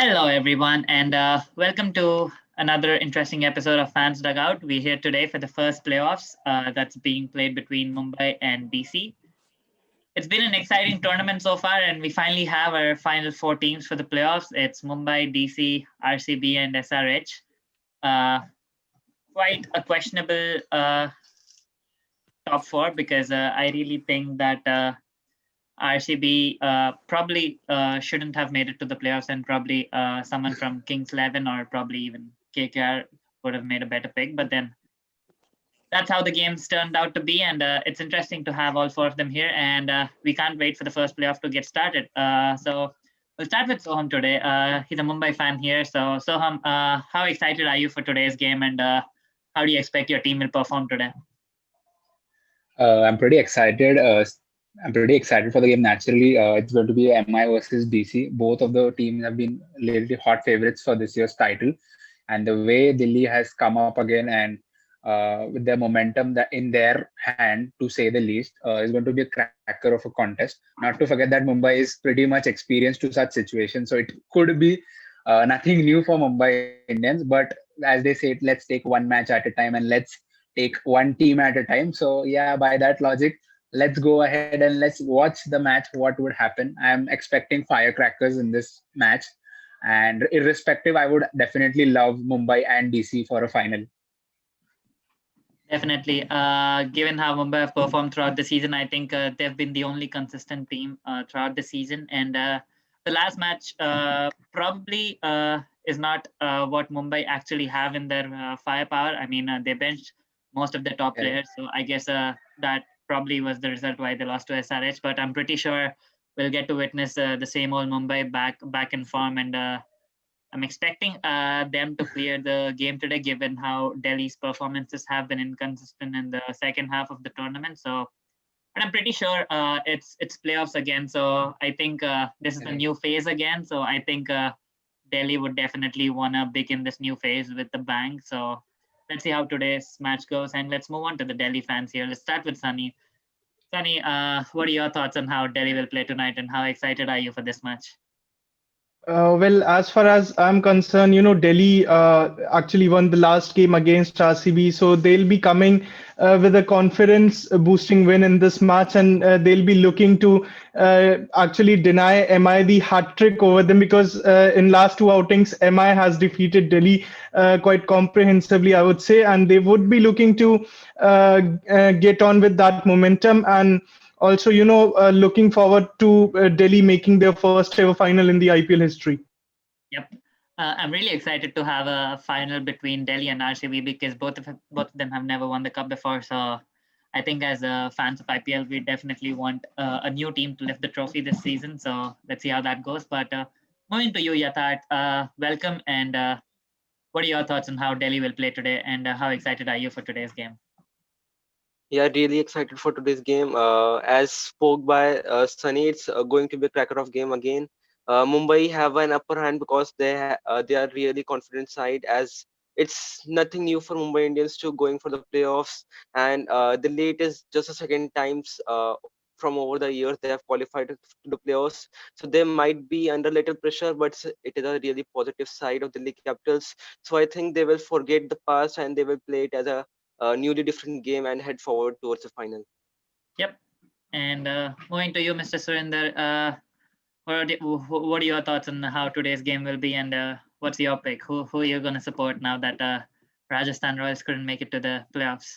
Hello, everyone, and welcome to another interesting episode of Fans Dugout. We're here today for the first playoffs that's being played between Mumbai and DC. It's been an exciting tournament so far, and we finally have our final four teams for the playoffs. It's Mumbai, DC, RCB, and SRH. Uh, Quite a questionable top four because I really think that RCB probably shouldn't have made it to the playoffs, and probably someone from Kings 11 or probably even KKR would have made a better pick. But then that's how the games turned out to be, and it's interesting to have all four of them here. And we can't wait for the first playoff to get started. So we'll start with Soham today. He's a Mumbai fan here. So Soham, how excited are you for today's game, and how do you expect your team will perform today? I'm pretty excited. I'm pretty excited for the game. Naturally, it's going to be MI versus DC. Both of the teams have been really hot favorites for this year's title, and the way Delhi has come up again and with their momentum that in their hand, to say the least, is going to be a cracker of a contest. Not to forget that Mumbai is pretty much experienced to such situations, so it could be nothing new for Mumbai Indians. But as they say, let's take one match at a time and let's take one team at a time. So yeah, by that logic, let's go ahead and let's watch the match. What would happen? I'm expecting firecrackers in this match, and irrespective, I would definitely love Mumbai and DC for a final. Definitely. Given how Mumbai have performed throughout the season, I think they've been the only consistent team throughout the season. And the last match probably is not what Mumbai actually have in their firepower. I mean, they benched most of the top Correct. players. So I guess that probably was the result why they lost to SRH. But I'm pretty sure we'll get to witness the same old Mumbai back in form, and I'm expecting them to clear the game today, given how Delhi's performances have been inconsistent in the second half of the tournament. So, and I'm pretty sure it's playoffs again. So I think this is a Correct. new phase again. So I think Delhi would definitely want to begin this new phase with the bang. So let's see how today's match goes, and let's move on to the Delhi fans here. Let's start with Sunny. Sunny, what are your thoughts on how Delhi will play tonight, and how excited are you for this match? Well, as far as I'm concerned, Delhi actually won the last game against RCB, so they'll be coming with a confidence boosting win in this match, and they'll be looking to actually deny MI the hat trick over them because in last two outings, MI has defeated Delhi quite comprehensively, I would say, and they would be looking to get on with that momentum and also, looking forward to Delhi making their first ever final in the IPL history. Yep. I'm really excited to have a final between Delhi and RCB because both of them have never won the cup before. So I think as fans of IPL, we definitely want a new team to lift the trophy this season. So let's see how that goes. But moving to you, Yathat, welcome. And what are your thoughts on how Delhi will play today, and how excited are you for today's game? Yeah, really excited for today's game. As spoke by Sunny, it's going to be a cracker of game again. Mumbai have an upper hand because they are really confident side, as it's nothing new for Mumbai Indians to going for the playoffs, and the late is just the second times from over the years they have qualified to the playoffs. So they might be under little pressure, but it is a really positive side of the Delhi Capitals. So I think they will forget the past and they will play it as a newly different game and head forward towards the final. Yep. And moving to you, Mr. Surinder, what are your thoughts on how today's game will be, and what's your pick? Who are you going to support now that Rajasthan Royals couldn't make it to the playoffs?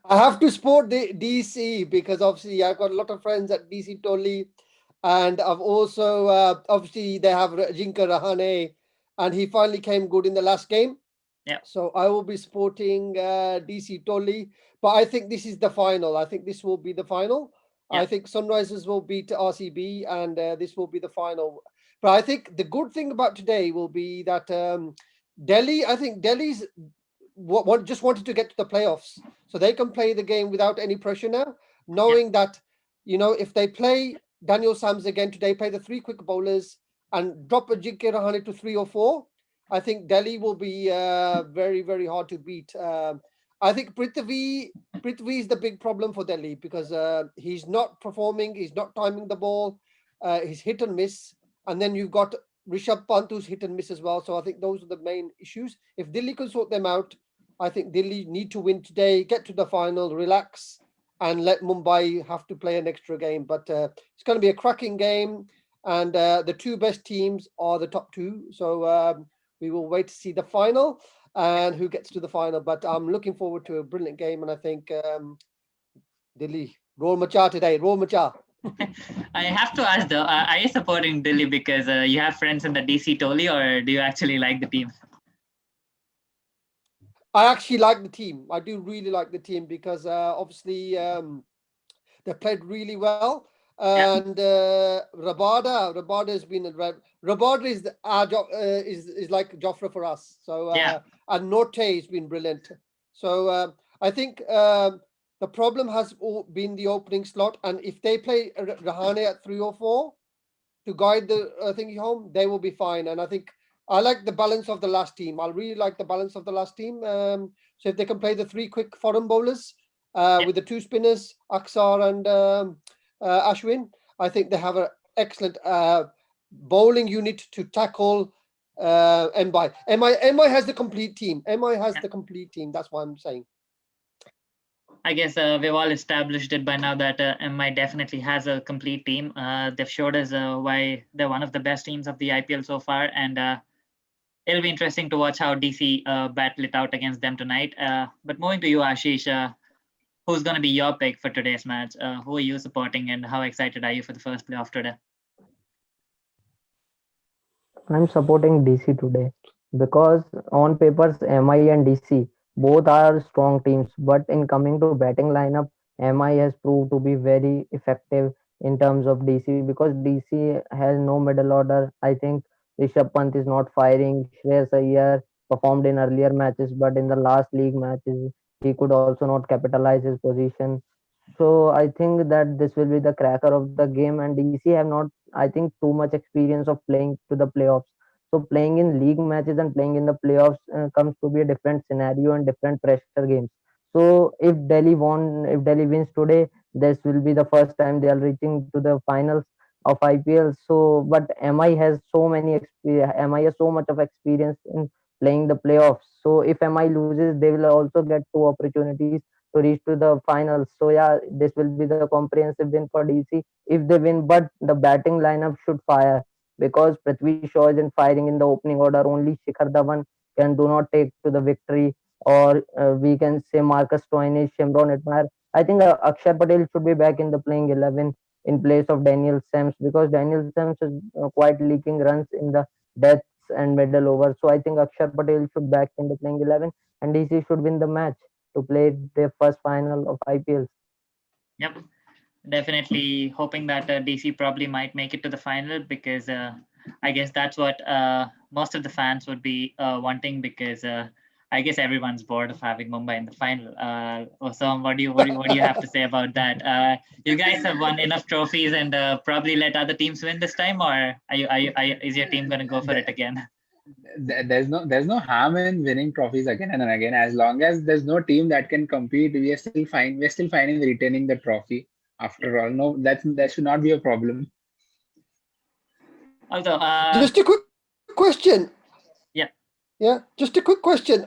I have to support the DC because obviously I've got a lot of friends at DC Tolly, and I've also obviously they have Jinka Rahane, and he finally came good in the last game. Yeah. So I will be supporting DC Tolly, but I think this is the final. I think this will be the final. Yeah. I think Sunrisers will beat RCB, and this will be the final. But I think the good thing about today will be that Delhi. I think Delhi's what just wanted to get to the playoffs, so they can play the game without any pressure now, Yeah. knowing that if they play Daniel Sams again today, play the three quick bowlers and drop a Jinkir Rahane to 3 or 4. I think Delhi will be very, very hard to beat. I think Prithvi is the big problem for Delhi because he's not performing, he's not timing the ball, he's hit and miss. And then you've got Rishabh Pant, who's hit and miss as well. So I think those are the main issues. If Delhi can sort them out, I think Delhi need to win today, get to the final, relax, and let Mumbai have to play an extra game. But it's going to be a cracking game, and the two best teams are the top two. So we will wait to see the final and who gets to the final. But I'm looking forward to a brilliant game, and I think Delhi roll macha today, roll macha. I have to ask though, are you supporting Delhi because you have friends in the DC Toli, or do you actually like the team? I actually like the team. I do really like the team because obviously they played really well. Yeah. And Rabada has been Rabada is is like Joffre for us. So Yeah. and Norte has been brilliant. So I think the problem has been the opening slot, and if they play Rahane at 3 or 4 to guide the thingy home, they will be fine. And I think I like the balance of the last team. I really like the balance of the last team. So if they can play the 3 quick foreign bowlers Yeah. with the 2 spinners, Aksar and Ashwin, I think they have an excellent bowling unit to tackle MI. MI has the complete team. MI has the complete team. That's what I'm saying. I guess we've all established it by now that MI definitely has a complete team. They've showed us why they're one of the best teams of the IPL so far, and it'll be interesting to watch how DC battle it out against them tonight. But moving to you, Ashish, who's going to be your pick for today's match? Who are you supporting, and how excited are you for the first playoff today? I'm supporting DC today because on papers MI and DC both are strong teams, but in coming to batting lineup, MI has proved to be very effective in terms of DC because DC has no middle order. I think Rishabh Pant is not firing. Shreyas Iyer performed in earlier matches, but in the last league matches he could also not capitalize his position. So I think that this will be the cracker of the game, and DC have not, I think, too much experience of playing to the playoffs. So playing in league matches and playing in the playoffs comes to be a different scenario and different pressure games. So if Delhi wins today, this will be the first time they are reaching to the finals of IPL. So, but MI has so many experience. MI has so much of experience in playing the playoffs. So if MI loses, they will also get 2 opportunities to reach to the finals. So yeah, this will be the comprehensive win for DC if they win. But the batting lineup should fire because Prithvi Shaw isn't firing in the opening order. Only Shikhar Dhawan can do not take to the victory, or we can say Marcus Stoinis, Shimron Atmar. I think Akshar Patel should be back in the playing 11 in place of Daniel Sams because Daniel Sams is quite leaking runs in the deaths and middle over. So I think Akshar Patel should back in the playing 11 and DC should win the match to play their first final of IPL. Yep. Definitely hoping that DC probably might make it to the final because I guess that's what most of the fans would be wanting because I guess everyone's bored of having Mumbai in the final. Osam, what do you have to say about that? You guys have won enough trophies and probably let other teams win this time, or is your team going to go for it again? There's no harm in winning trophies again and again as long as there's no team that can compete. We're still fine in retaining the trophy. After all, no, that should not be a problem. Also, Just a quick question. Yeah. Yeah, just a quick question.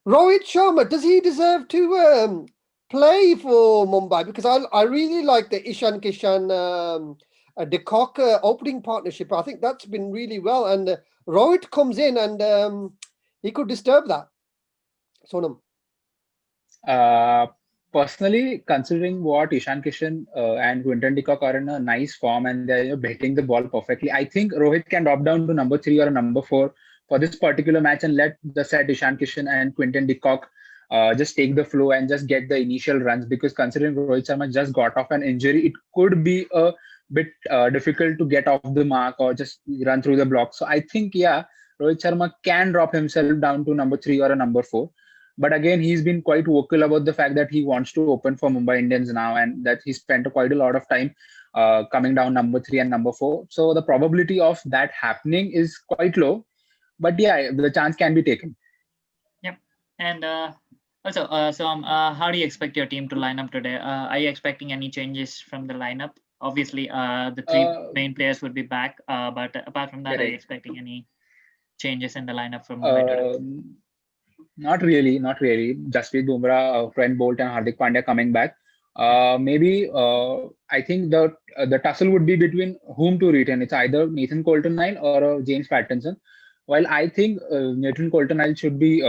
Rohit Sharma, does he deserve to play for Mumbai? Because I really like the Ishan Kishan De Kock opening partnership. I think that's been really well. And Rohit comes in and he could disturb that. Sonam. Uh, Personally, considering what Ishan Kishan and Quinton de Kock are in a nice form and they're hitting the ball perfectly, I think Rohit can drop down to number 3 or number 4 for this particular match and let the set Ishan Kishan and Quinton de Kock just take the flow and just get the initial runs. Because considering Rohit Sharma just got off an injury, it could be a bit difficult to get off the mark or just run through the block. So I think, yeah, Rohit Sharma can drop himself down to number 3 or a number 4. But again, he's been quite vocal about the fact that he wants to open for Mumbai Indians now and that he spent quite a lot of time coming down number 3 and number 4. So the probability of that happening is quite low. But yeah, the chance can be taken. Yep. And also, so how do you expect your team to line up today? Are you expecting any changes from the lineup? Obviously, the three Uh, main players would be back. But apart from that, are you Correct. expecting any changes in the lineup for Mumbai today? Not really, not really. Jasprit Bumrah, Trent Bolt, and Hardik Pandya coming back. Maybe I think the tussle would be between whom to retain. It's either Nathan Coulter-Nile or James Pattinson. While I think Nathan Coulter-Nile should be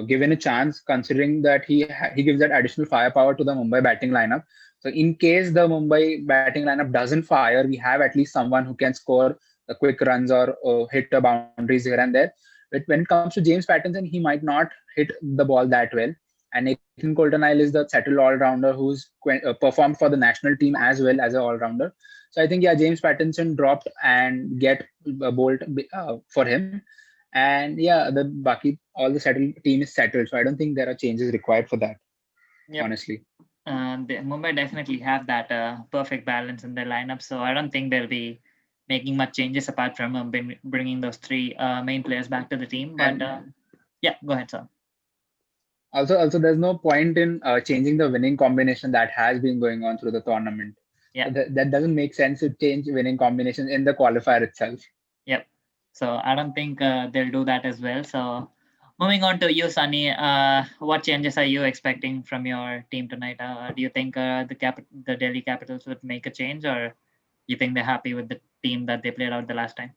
given a chance, considering that he gives that additional firepower to the Mumbai batting lineup. So in case the Mumbai batting lineup doesn't fire, we have at least someone who can score the quick runs or hit the boundaries here and there. But when it comes to James Pattinson, he might not hit the ball that well. And Nathan Coulter-Nile is the settled all-rounder who's performed for the national team as well as an all-rounder. So I think yeah, James Pattinson dropped and get a Bolt for him. And yeah, the Baki all the settled team is settled. So I don't think there are changes required for that. Yep. Honestly. Mumbai definitely have that perfect balance in their lineup, so I don't think they'll be making much changes apart from bringing those three main players back to the team. But And yeah, go ahead, sir. also, there's no point in changing the winning combination that has been going on through the tournament. Yeah. So that doesn't make sense to change winning combination in the qualifier itself. Yep. So I don't think they'll do that as well. So moving on to you, Sunny, what changes are you expecting from your team tonight? Do you think the Delhi Capitals would make a change, or you think they're happy with the team that they played out the last time?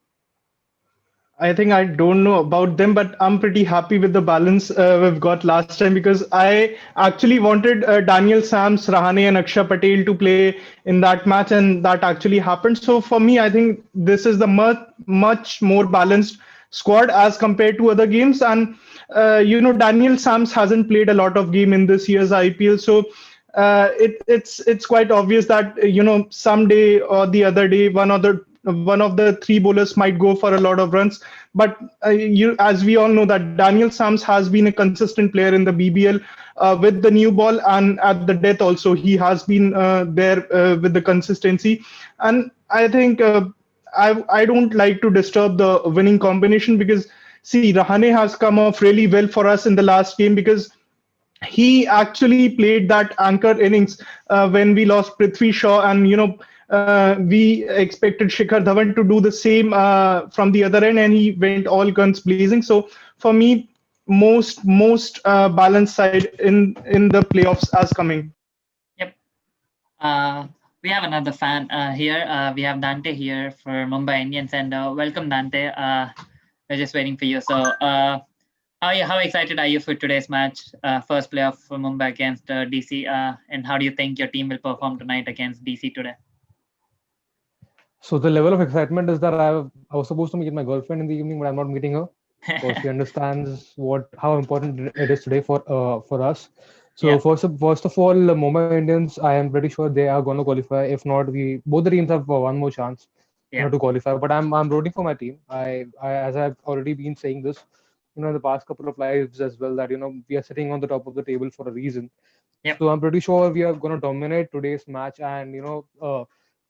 I think I don't know about them, but I'm pretty happy with the balance we've got last time because I actually wanted Daniel Sams, Rahane, and Akshay Patel to play in that match, and that actually happened. So for me, I think this is the much more balanced squad as compared to other games. And Daniel Sams hasn't played a lot of game in this year's IPL, so it's quite obvious that someday or the other day one of the three bowlers might go for a lot of runs. But as we all know, that Daniel Sams has been a consistent player in the BBL with the new ball, and at the death also he has been there with the consistency. And I think I don't like to disturb the winning combination because see, Rahane has come off really well for us in the last game because he actually played that anchor innings when we lost Prithvi Shaw, and we expected Shikhar Dhawan to do the same from the other end, and he went all guns blazing. So for me, most balanced side in the playoffs as coming. Yep. We have another fan here. We have Dante here for Mumbai Indians, and welcome, Dante. We're just waiting for you. So, how excited are you for today's match? First playoff for Mumbai against DC, and how do you think your team will perform tonight against DC today? So the level of excitement is that I was supposed to meet my girlfriend in the evening, but I'm not meeting her because she understands how important it is today for us. So Yeah. first of all, the Mumbai Indians, I am pretty sure they are going to qualify. If not, we both the teams have one more chance, Yeah. to qualify. But I'm rooting for my team. I as I've already been saying this, in the past couple of lives as well, that we are sitting on the top of the table for a reason. Yep. So I'm pretty sure we are going to dominate today's match and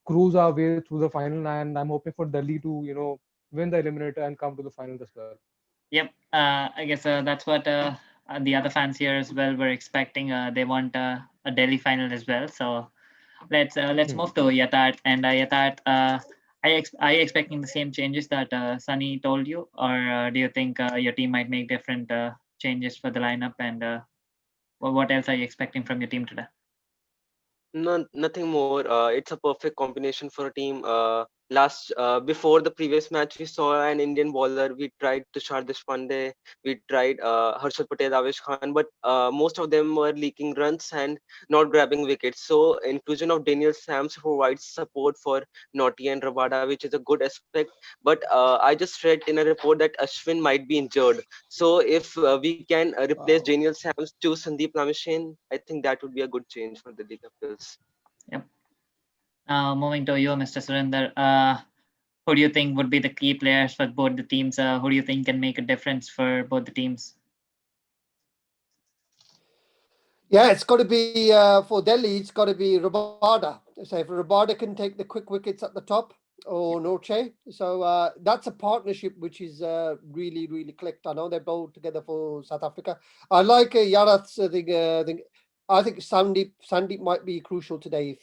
cruise our way through the final. And I'm hoping for Delhi to win the eliminator and come to the final as well. Yep. I guess that's what the other fans here as well were expecting. They want a Delhi final as well. So let's move to Yathat. And Yathat, are you expecting the same changes that Sunny told you, or do you think your team might make different changes for the lineup? And what else are you expecting from your team today? No, nothing more. It's a perfect combination for a team. Before the previous match, we saw an Indian bowler. We tried Tushar Deshpande, we tried Harshad Patel, Avesh Khan, but most of them were leaking runs and not grabbing wickets. So inclusion of Daniel Sams provides support for Naughty and Rabada, which is a good aspect. But I just read in a report that Ashwin might be injured. So if we can replace Wow. Daniel Sams to Sandeep Lamishin, I think that would be a good change for the Delhi Capitals. Yep. Moving to you, Mr. Surinder. Who do you think would be the key players for both the teams? Who do you think can make a difference for both the teams? Yeah, it's got to be for Delhi. It's got to be Rabada. So if Rabada can take the quick wickets at the top, or Norche, so that's a partnership which is really clicked. I know they bowled together for South Africa. I like Yadath's thing. I think Sandeep might be crucial today.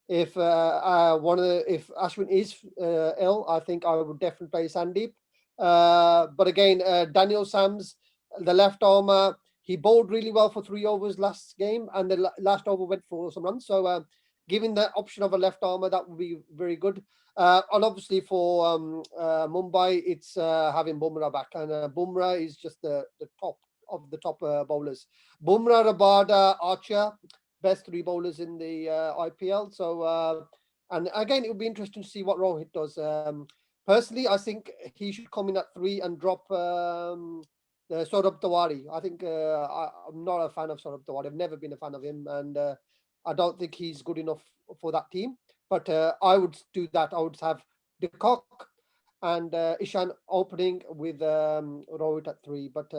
If if Ashwin is ill, I think I would definitely play Sandeep. But again, Daniel Sams, the left armer, he bowled really well for 3 overs last game, and the last over went for some runs. So giving the option of a left armer, that would be very good. And obviously for Mumbai, it's having Bumrah back, and Bumrah is just the top of the top bowlers. Bumrah, Rabada, Archer, best three bowlers in the IPL. So, and again, it would be interesting to see what Rohit does. Personally, I think he should come in at three and drop the Saurabh Tiwari. I think I'm not a fan of Saurabh Tiwari. I've never been a fan of him, and I don't think he's good enough for that team. But I would do that. I would have De Kock and Ishan opening with Rohit at three. But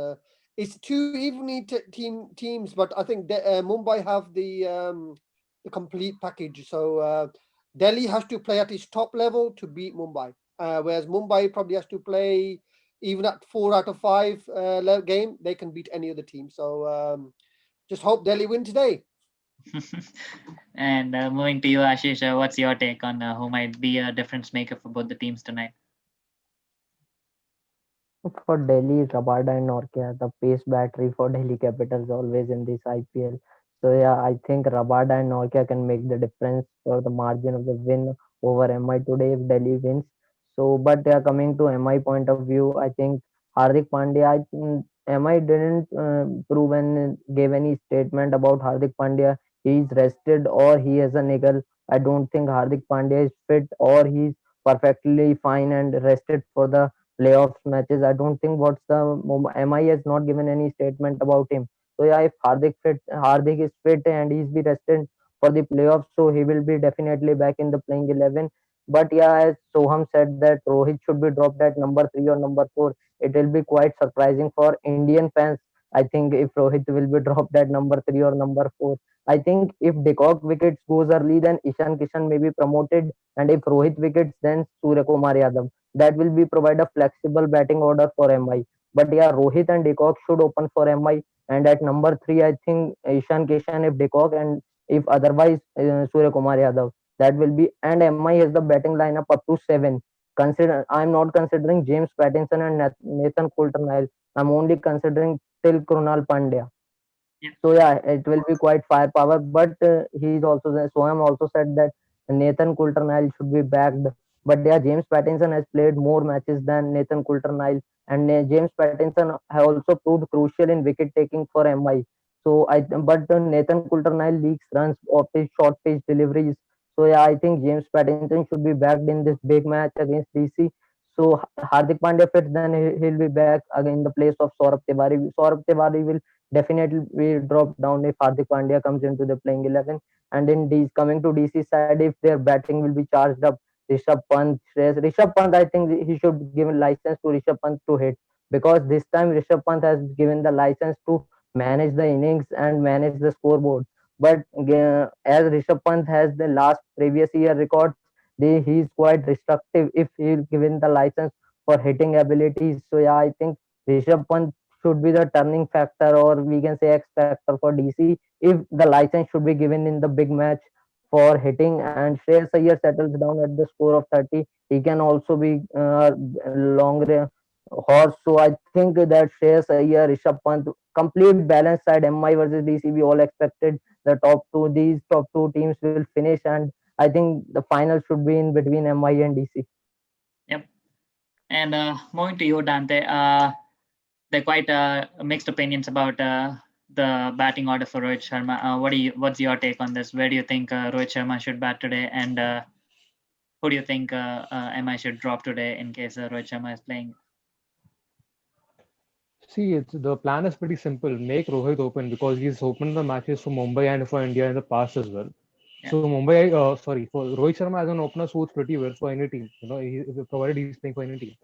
it's two evenly teams, but I think Mumbai have the complete package. So Delhi has to play at its top level to beat Mumbai, whereas Mumbai probably has to play even at 4 out of 5 game. They can beat any other team. So just hope Delhi win today. And moving to you, Ashish, what's your take on who might be a difference maker for both the teams tonight? For Delhi, Rabada and Norkia, the pace battery for Delhi Capitals always in this IPL. So yeah, I think Rabada and Norkia can make the difference for the margin of the win over MI today if Delhi wins. So, but yeah, coming to MI point of view, I think Hardik Pandya, MI didn't prove and gave any statement about Hardik Pandya. He's rested or he has a niggle. I don't think Hardik Pandya is fit or he's perfectly fine and rested for the playoffs matches. I don't think what's the MI has not given any statement about him. So yeah, if Hardik is fit and he's be rested for the playoffs, so he will be definitely back in the playing 11. But yeah, as Soham said that Rohit should be dropped at number 3 or number 4. It will be quite surprising for Indian fans. I think if Rohit will be dropped at number 3 or number 4. I think if Decock wickets goes early, then Ishan Kishan may be promoted, and if Rohit wickets, then Surya Kumar Yadav, that will be provide a flexible batting order for MI. But yeah, Rohit and Decock should open for MI. And at number 3, I think Ishan Kishan if Decock, and if otherwise Surya Kumar Yadav. That will be, and MI has the batting lineup up to 7. Consider I'm not considering James Pattinson and Nathan Coulter-Nile. I'm only considering till Krunal Pandya. Yeah. So yeah, it will be quite firepower. But he's also Soham also said that Nathan Coulter-Nile should be backed. But yeah, James Pattinson has played more matches than Nathan Coulter-Nile, and James Pattinson has also proved crucial in wicket taking for MI. So but Nathan Coulter-Nile leaks runs of his short pitch deliveries. So yeah, I think James Pattinson should be backed in this big match against DC. So Hardik Pandya fits, then he'll be back again in the place of Saurabh Tiwari. Saurabh Tiwari will definitely we drop down if Hardik Pandya comes into the playing 11. And in coming to DC side, if their batting will be charged up, Rishabh Pant, Rishabh Pant, I think he should give a license to Rishabh Pant to hit, because this time Rishabh Pant has given the license to manage the innings and manage the scoreboard. But as Rishabh Pant has the last previous year records, he is quite restrictive if he given the license for hitting abilities. So yeah, I think Rishabh Pant should be the turning factor, or we can say X factor for DC if the license should be given in the big match for hitting. And Shreyas Iyer settles down at the score of 30. He can also be long horse. So I think that Shreyas Iyer, Rishabh Pant, complete balanced side MI versus DC. We all expected these top two teams will finish, and I think the final should be in between MI and DC. Yep. And moving to you, Dante, there are quite mixed opinions about the batting order for Rohit Sharma. What's your take on this? Where do you think Rohit Sharma should bat today, and who do you think MI should drop today in case Rohit Sharma is playing? See, the plan is pretty simple. Make Rohit open because he's opened the matches for Mumbai and for India in the past as well. Yeah. So for Rohit Sharma as an opener suits pretty well for any team. Provided he's playing for any team.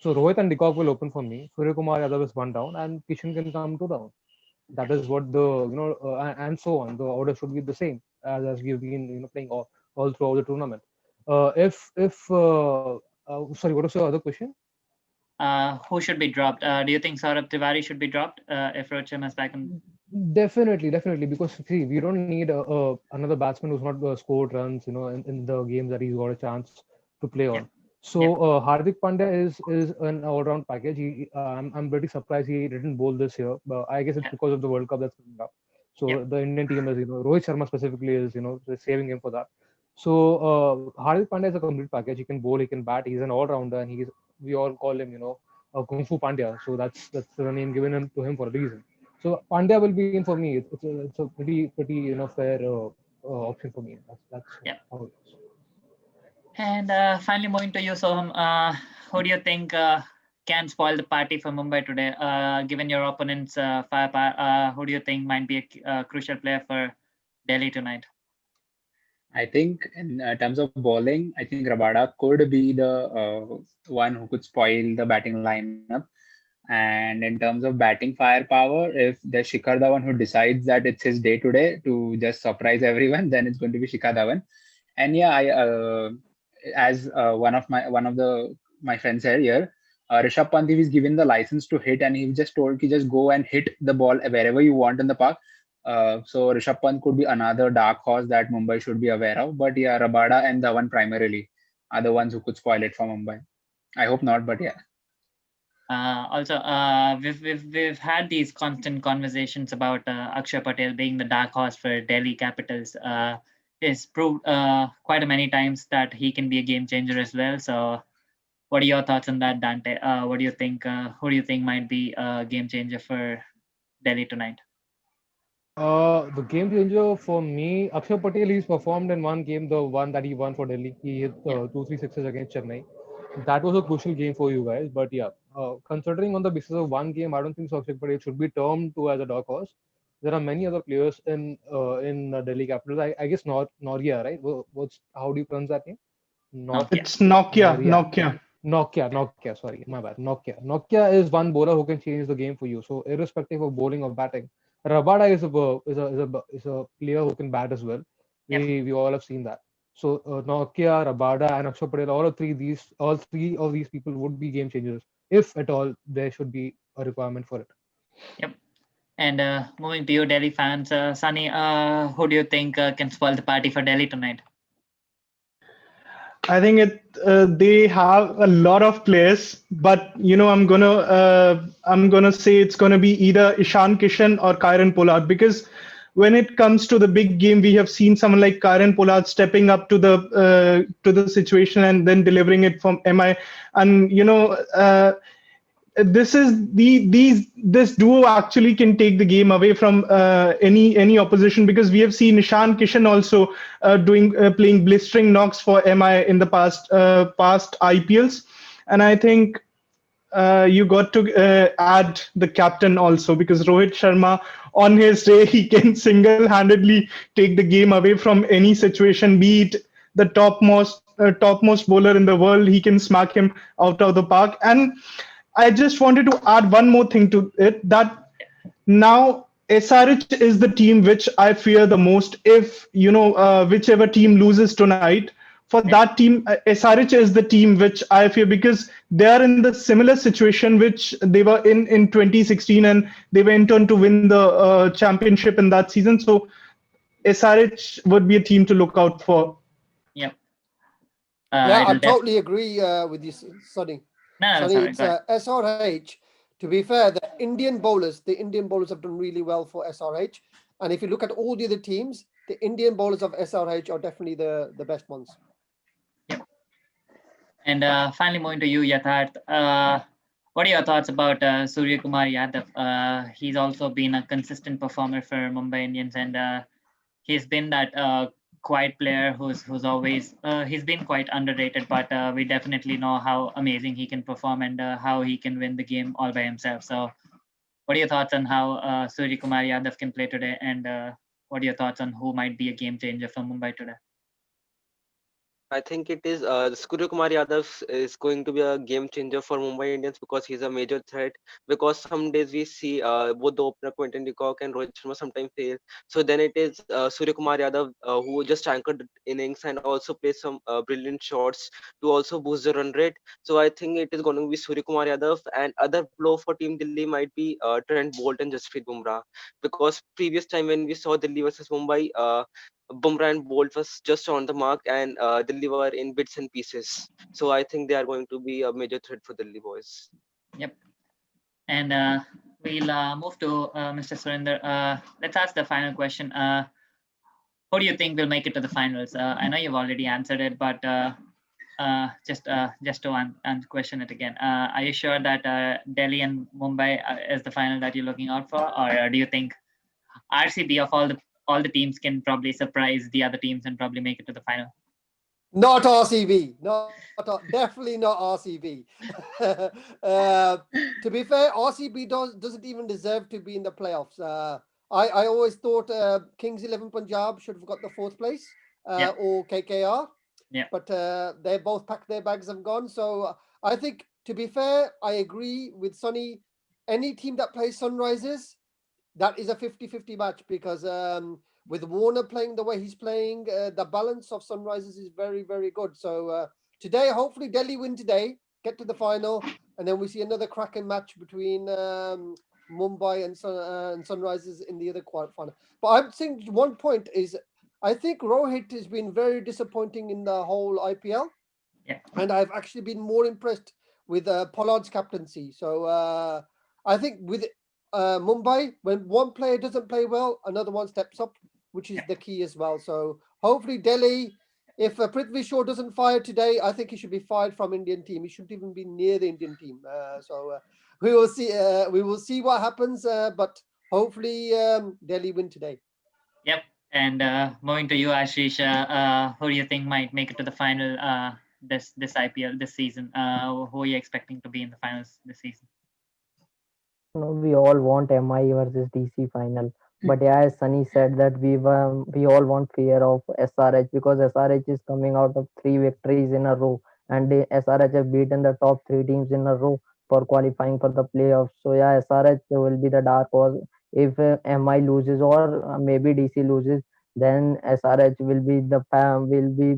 So Rohit and Decock will open for me. Surya Kumar Yadav is one down, and Kishan can come two down. That is what and so on. The order should be the same as we've been playing all throughout the tournament. If Sorry, what was your other question? Who should be dropped? Do you think Saurabh Tiwari should be dropped if Rohit Sharma is back in? Definitely, because see, we don't need another batsman who's not scored runs, in the games that he's got a chance to play Yeah, on. yeah, So Hardik Pandya is an all-round package. I'm pretty surprised he didn't bowl this year, but I guess it's yeah, because of the World Cup that's coming up. yeah. So the Indian team is, Rohit Sharma specifically is, saving him for that. So Hardik Pandya is a complete package. He can bowl, he can bat. He's an all-rounder, and we all call him, Kung Fu Pandya. So that's the name given him to him for a reason. So Pandya will be in for me. It's a pretty fair option for me. That's Yeah. how it is. And finally, moving to you, Soham, who do you think can spoil the party for Mumbai today? Given your opponent's firepower, who do you think might be a crucial player for Delhi tonight? I think in terms of bowling, I think Rabada could be the one who could spoil the batting lineup. And in terms of batting firepower, if there's Shikhar Dhawan who decides that it's his day today to just surprise everyone, then it's going to be Shikhar Dhawan. And yeah, I as one of the my friends said here, Rishabh Pant is given the license to hit, and he just told ki just go and hit the ball wherever you want in the park. So Rishabh Pant could be another dark horse that Mumbai should be aware of. But yeah, Rabada and Dhawan primarily are the ones who could spoil it for Mumbai. I hope not, but yeah. Also, we've had these constant conversations about Akshay Patel being the dark horse for Delhi Capitals. He's proved quite a many times that he can be a game changer as well. So, what are your thoughts on that, Dante? What do you think? Who do you think might be a game changer for Delhi tonight? The game changer for me, Akshay Patel, he's performed in one game, the one that he won for Delhi. He hit Yeah, two, three sixes against Chennai. That was a crucial game for you guys. But yeah, considering on the basis of one game, I don't think so Akshay Patel should be termed to as a dark horse. There are many other players in Delhi Capitals. I guess Noria, right? What's how do you pronounce that name? Nor Nokia. It's Nokia. Noria. Nokia. Nokia, sorry, my bad. Nokia is one bowler who can change the game for you. So irrespective of bowling or batting, Rabada is a player who can bat as well. Yeah. We all have seen that. So Nokia, Rabada, and Akshay Patel, all three of these people would be game changers if at all there should be a requirement for it. Yep. And moving to you, Delhi fans, Sunny, who do you think can spoil the party for Delhi tonight? I think they have a lot of players, but I'm gonna say it's gonna be either Ishan Kishan or Kyron Pollard, because when it comes to the big game, we have seen someone like Kyron Pollard stepping up to the situation and then delivering it from MI, and this duo actually can take the game away from any opposition, because we have seen Nishan Kishan also doing playing blistering knocks for MI in the past IPLs, and I think you got to add the captain also, because Rohit Sharma on his day he can single-handedly take the game away from any situation, be it the topmost bowler in the world. He can smack him out of the park. And I just wanted to add one more thing to it, that now SRH is the team which I fear the most. If whichever team loses tonight, for Yeah. that team, SRH is the team which I fear, because they are in the similar situation which they were in 2016, and they went on to win the championship in that season. So SRH would be a team to look out for. Yep. Yeah, I It'll totally agree with you, Sonny. No, Sonny, sorry, it's go ahead. SRH. To be fair, the Indian bowlers have done really well for SRH. And if you look at all the other teams, the Indian bowlers of SRH are definitely the best ones. Yep. And finally, moving to you, Yatharth. What are your thoughts about Surya Kumari Yadav? He's also been a consistent performer for Mumbai Indians, and he's been that quiet player who's always he's been quite underrated, but we definitely know how amazing he can perform, and how he can win the game all by himself. So, what are your thoughts on how Surya Kumar Yadav can play today, and what are your thoughts on who might be a game changer for Mumbai today? I think it is Surya Kumar Yadav is going to be a game changer for Mumbai Indians because he's a major threat. Because some days we see both the opener Quinton de Kock and Rohit Sharma sometimes fail. So then it is Surya Kumar Yadav who just anchored the innings and also plays some brilliant shots to also boost the run rate. So I think it is going to be Surya Kumar Yadav, and other blow for Team Delhi might be Trent Bolt and Jasprit Bumrah, because previous time when we saw Delhi versus Mumbai. Bumrah and Bolt was just on the mark, and Delhi were in bits and pieces. So I think they are going to be a major threat for Delhi boys. Yep. And we'll move to Mr. Surinder. Let's ask the final question. Who do you think will make it to the finals? I know you've already answered it, but just to question it again, are you sure that Delhi and Mumbai is the final that you're looking out for, or do you think RCB of all the teams can probably surprise the other teams and probably make it to the final? Not RCB. Definitely not RCB. To be fair, RCB doesn't even deserve to be in the playoffs. I always thought Kings 11 Punjab should have got the fourth place, Yeah. or KKR. Yeah. But they both packed their bags and gone. So I think, to be fair, I agree with Sonny. Any team that plays Sunrisers, that is a 50-50 match, because with Warner playing the way he's playing, the balance of Sunrisers is very, very good. So today, hopefully Delhi win today, get to the final, and then we see another cracking match between Mumbai and Sunrisers in the other quarterfinal. But I think one point is, I think Rohit has been very disappointing in the whole IPL. Yeah. And I've actually been more impressed with Pollard's captaincy. So I think with Mumbai, when one player doesn't play well, another one steps up, which is the key as well. So hopefully Delhi, if Prithvi Shaw doesn't fire today, I think he should be fired from Indian team. He shouldn't even be near the Indian team. So we will see. We will see what happens. But hopefully Delhi win today. Yep. And moving to you, Ashish, who do you think might make it to the final this IPL this season? Who are you expecting to be in the finals this season? No, we all want MI versus DC final. But yeah, as Sunny said that we all want fear of SRH, because SRH is coming out of three victories in a row, and the SRH have beaten the top three teams in a row for qualifying for the playoffs. So yeah, SRH will be the dark horse. If MI loses, or maybe DC loses, then SRH will be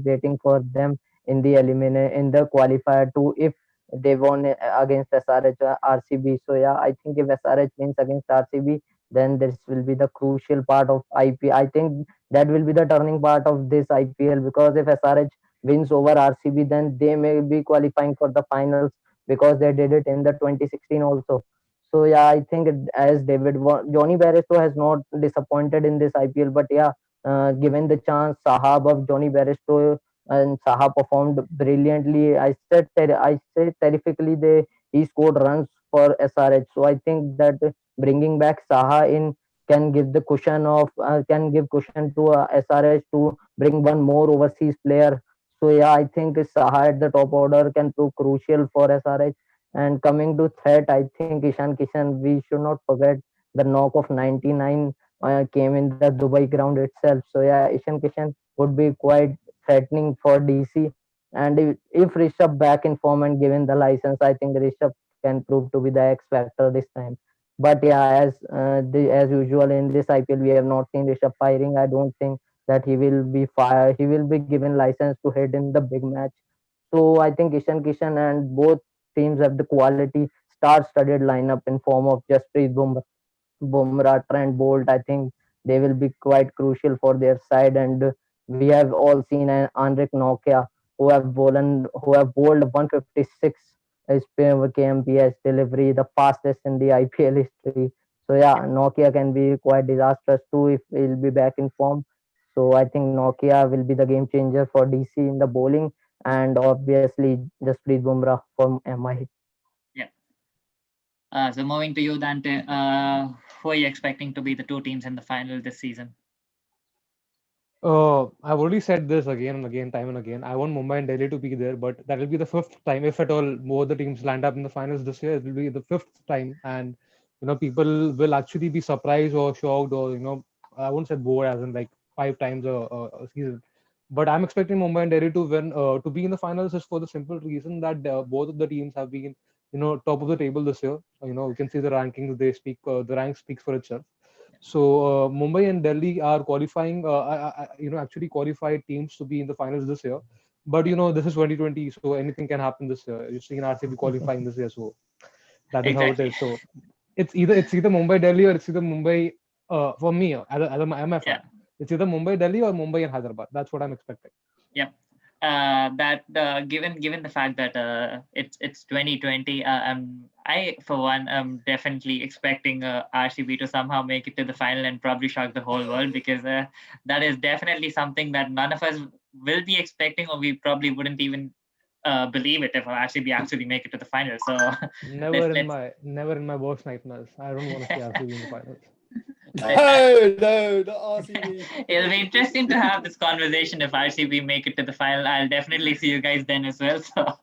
waiting for them in the in the qualifier too, if they won against SRH, RCB. So yeah, I think if SRH wins against RCB, then this will be the crucial part of IPL. I think that will be the turning part of this IPL, because if SRH wins over RCB, then they may be qualifying for the finals, because they did it in the 2016 also. So yeah, I think as Johnny Barresto has not disappointed in this IPL, but yeah, given the chance, Sahab of Johnny Barresto, and Saha performed brilliantly. I say terrifically, he scored runs for SRH. So I think that bringing back Saha in can give cushion to SRH to bring one more overseas player. So yeah, I think Saha at the top order can prove crucial for SRH. And coming to threat, I think Ishan Kishan, we should not forget the knock of 99 came in the Dubai ground itself. So yeah, Ishan Kishan would be quite threatening for DC. And if Rishabh back in form and given the license, I think Rishabh can prove to be the X factor this time. But yeah, as usual in this IPL, we have not seen Rishabh firing. I don't think that he will be fired. He will be given license to hit in the big match. So I think Ishan Kishan and both teams have the quality star-studded lineup in form of Jasprit Bumrah, Trent Bolt. I think they will be quite crucial for their side. And we have all seen an Anrik Nokia who have bowled 156 as per KMPS delivery, the fastest in the IPL history. So yeah, Nokia can be quite disastrous too if he'll be back in form. So I think Nokia will be the game changer for DC in the bowling, and obviously Jasprit Bumrah from MI. Yeah. So moving to you, Dante, who are you expecting to be the two teams in the final this season? I've already said this again and again, time and again. I want Mumbai and Delhi to be there, but that will be the fifth time, if at all, more the teams land up in the finals this year. It will be the fifth time, and people will actually be surprised or shocked, or I won't say bored as in like five times a season, But I'm expecting Mumbai and Delhi to win, to be in the finals, just for the simple reason that both of the teams have been, top of the table this year. You can see the rankings; they speak, the rank speaks for itself. So Mumbai and Delhi are qualifying, actually qualified teams to be in the finals this year. But this is 2020, so anything can happen this year. You've seen RCB qualifying this year, so that is how it Exactly. is. So it's either Mumbai Delhi, or it's either Mumbai. For me, as a Yeah. fan, it's either Mumbai Delhi or Mumbai and Hyderabad. That's what I'm expecting. Yep. That given the fact that it's 2020, I for one am definitely expecting RCB to somehow make it to the final and probably shock the whole world, because that is definitely something that none of us will be expecting, or we probably wouldn't even believe it if RCB actually make it to the final. So let's let's Never in my worst nightmares. I don't want to see RCB in the finals. No, not RCB. It'll be interesting to have this conversation if RCB make it to the final. I'll definitely see you guys then as well. So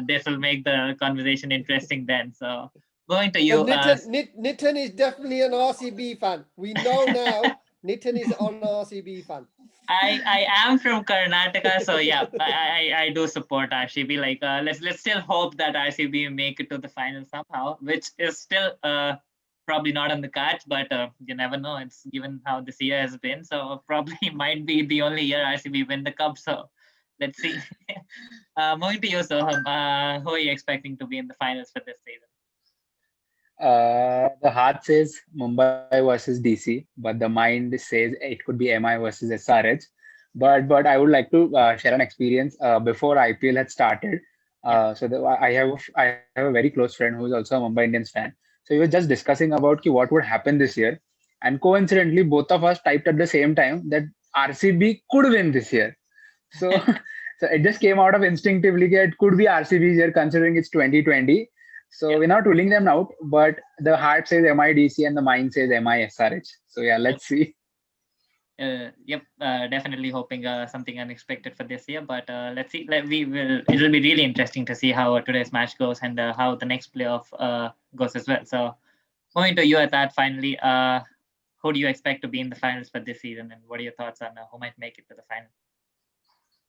this will make the conversation interesting then. So going to you. Nitin is definitely an RCB fan. We know now Nitin is an RCB fan. I am from Karnataka, so yeah, I do support RCB. Like let's still hope that RCB make it to the final somehow, which is still probably not on the cards, but you never know. It's given how this year has been, so probably might be the only year RCB win the cup. So let's see. Moving to you, Soham, who are you expecting to be in the finals for this season? The heart says Mumbai versus DC, but the mind says it could be MI versus SRH. But I would like to share an experience before IPL had started. I have a very close friend who is also a Mumbai Indians fan. So we were just discussing about what would happen this year, and coincidentally, both of us typed at the same time that RCB could win this year. So so it just came out of instinctively that it could be RCB's year considering it's 2020. So Yep. we're not ruling them out, but the heart says MIDC and the mind says MISRH. So yeah, let's see. Definitely hoping something unexpected for this year, but let's see. It'll be really interesting to see how today's match goes and how the next playoff goes as well. So moving to you at that finally, who do you expect to be in the finals for this season, and what are your thoughts on who might make it to the final?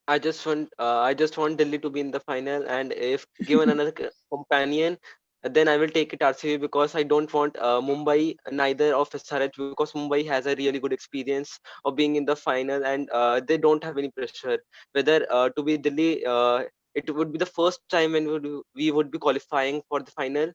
I just want Delhi to be in the final, and if given another companion, then I will take it RCB, because I don't want Mumbai, neither of SRH, because Mumbai has a really good experience of being in the final, and they don't have any pressure. Whether to be Delhi, it would be the first time when we would be qualifying for the final.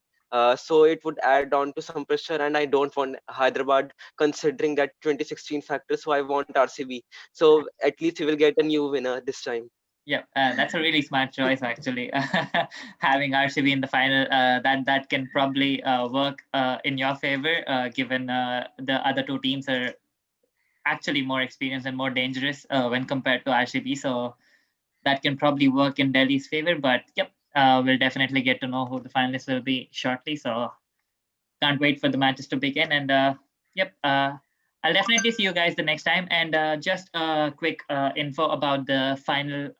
So it would add on to some pressure, and I don't want Hyderabad, considering that 2016 factor. So I want RCB. So at least we will get a new winner this time. Yeah, that's a really smart choice actually. Having RCB in the final, that can probably work in your favor, given the other two teams are actually more experienced and more dangerous when compared to RCB. So that can probably work in Delhi's favor. But yep, we'll definitely get to know who the finalists will be shortly. So can't wait for the matches to begin. And yep, I'll definitely see you guys the next time. And just a quick info about the final.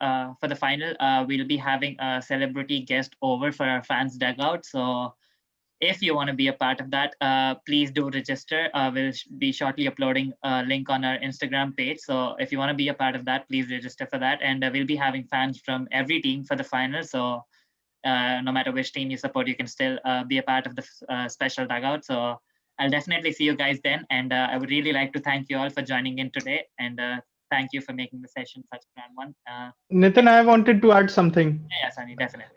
For the final, we'll be having a celebrity guest over for our fans dugout. So if you want to be a part of that, please do register. We'll be shortly uploading a link on our Instagram page. So if you want to be a part of that, please register for that. And we'll be having fans from every team for the final. So no matter which team you support, you can still be a part of the special dugout. So I'll definitely see you guys then. And I would really like to thank you all for joining in today. And thank you for making the session such a fun one. Nitin, I wanted to add something. Yeah, Sunny, definitely.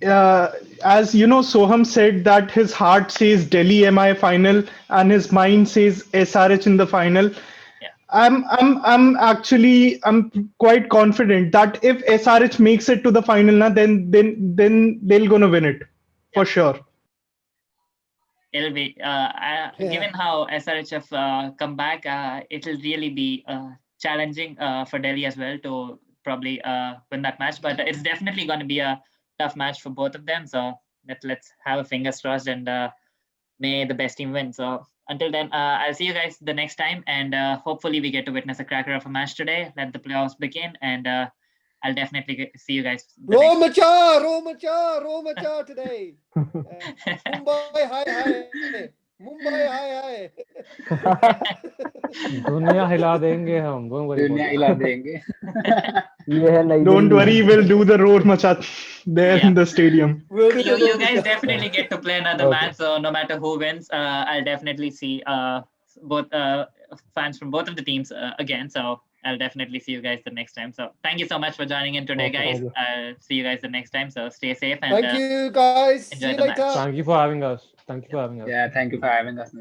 As you know, Soham said that his heart says Delhi MI final and his mind says SRH in the final. Yeah. I'm quite confident that if SRH makes it to the final, then they're gonna win it for sure. It'll be given how SRH have come back, it'll really be challenging for Delhi as well to probably win that match. But it's definitely going to be a tough match for both of them. So let's have a fingers crossed, and may the best team win. So until then, I'll see you guys the next time, and hopefully we get to witness a cracker of a match today. Let the playoffs begin, and I'll definitely see you guys. Romacha today. Mumbai, hi. Mumbai, hi. दुनिया हिला देंगे हम, don't worry दुनिया about हिला it. देंगे. ये है नई Don't Delhi. worry, we'll do the road machat there Yeah. in the stadium. We'll do the You road guys match. definitely get to play another Okay. match. So no matter who wins, I'll definitely see both fans from both of the teams again. So I'll definitely see you guys the next time. So thank you so much for joining in today, Okay, guys. thank you. I'll see you guys the next time. So stay safe and Thank you, guys. enjoy See you the match. later. Thank you for having us. Thank you for having us. Yeah, thank you for having us.